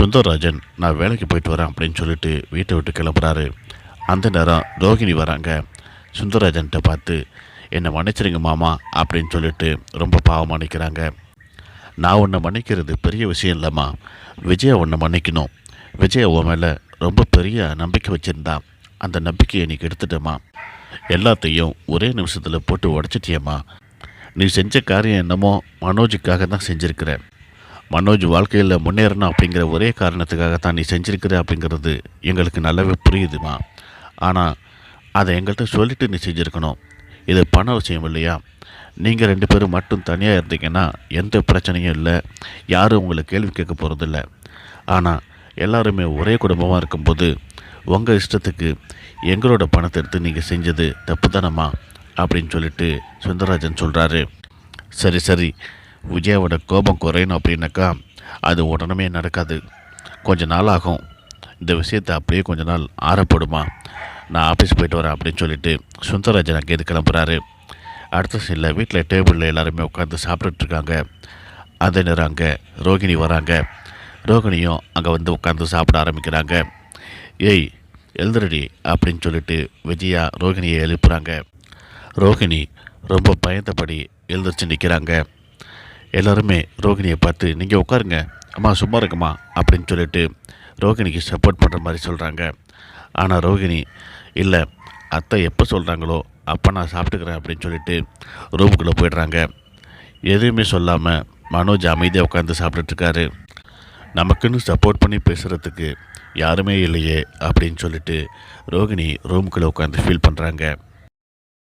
சுந்தரராஜன் நான் வேலைக்கு போயிட்டு வரேன் அப்படின்னு சொல்லிட்டு வீட்டை விட்டு கிளம்புறாரு. அந்த நேரம் ரோகிணி வராங்க. சுந்தரராஜன்கிட்ட பார்த்து என்னை மன்னிச்சிருங்க மாமா அப்படின்னு சொல்லிட்டு ரொம்ப பாவமாக நிற்கிறாங்க. நான் உன்னை மன்னிக்கிறது பெரிய விஷயம் இல்லைம்மா, விஜயா உன்னை மன்னிக்கணும். விஜயா உன் மேலே ரொம்ப பெரிய நம்பிக்கை வச்சுருந்தா, அந்த நம்பிக்கையை நீ எடுத்துட்டேம்மா. எல்லாத்தையும் ஒரே நிமிஷத்தில் போட்டு உடச்சிட்டியம்மா. நீ செஞ்ச காரியம் என்னமோ மனோஜுக்காக தான் செஞ்சுருக்கிற. மனோஜ் வாழ்க்கையில் முன்னேறணும் அப்படிங்கிற ஒரே காரணத்துக்காக தான் நீ செஞ்சுருக்கிற அப்படிங்கிறது எங்களுக்கு நல்லாவே புரியுதுமா. ஆனால் அதை எங்கள்கிட்ட சொல்லிவிட்டு நீ செஞ்சுருக்கணும். இது பண விஷயம் இல்லையா? நீங்கள் 2 பேரும் மட்டும் தனியாக இருந்தீங்கன்னா எந்த பிரச்சனையும் இல்லை, யாரும் உங்களை கேள்வி கேட்க போகிறதில்ல. ஆனால் எல்லாருமே ஒரே குடும்பமாக இருக்கும்போது உங்கள் இஷ்டத்துக்கு எங்களோட பணத்தை எடுத்து நீங்கள் செஞ்சது தப்பு தானம்மா அப்படின்னு சொல்லிட்டு சுந்தரராஜன் சொல்கிறாரு. சரி சரி, விஜயாவோட கோபம் குறையணும் அப்படின்னாக்கா அது உடனே நடக்காது, கொஞ்ச நாள் ஆகும். இந்த விஷயத்தை அப்படியே கொஞ்ச நாள் ஆறப்படுமா, நான் ஆஃபீஸ் போயிட்டு வரேன் அப்படின்னு சொல்லிட்டு சுந்தரராஜன் அங்கேருந்து கிளம்புறாரு. அடுத்த சீனில் வீட்டில் டேபிளில் எல்லாருமே உட்காந்து சாப்பிட்டுட்ருக்காங்க. அதே நேரம் அங்கே ரோகிணி வராங்க. ரோகிணியும் அங்கே வந்து உட்காந்து சாப்பிட ஆரம்பிக்கிறாங்க. ஏய் எழுதுறடி அப்படின்னு சொல்லிட்டு விஜயா ரோகிணியை எழுப்புறாங்க. ரோகிணி ரொம்ப பயந்தபடி எழுந்திரிச்சு நிற்கிறாங்க. எல்லாருமே ரோகிணியை பார்த்து நீங்கள் உட்காருங்க, அம்மா சும்மா இருக்குமா அப்படின்னு சொல்லிட்டு ரோகிணிக்கு சப்போர்ட் பண்ணுற மாதிரி சொல்கிறாங்க. ஆனால் ரோகிணி இல்லை, அத்தை எப்போ சொல்கிறாங்களோ அப்போ நான் சாப்பிட்டுக்கிறேன் அப்படின்னு சொல்லிட்டு ரூமுக்குள்ளே போயிடுறாங்க. எதுவுமே சொல்லாமல் மனோஜ் அமைதியாக உட்காந்து சாப்பிட்டுட்ருக்காரு. நமக்குன்னு சப்போர்ட் பண்ணி பேசுகிறதுக்கு யாருமே இல்லையே அப்படின்னு சொல்லிட்டு ரோகிணி ரூமுக்குள்ளே உட்காந்து ஃபீல் பண்ணுறாங்க.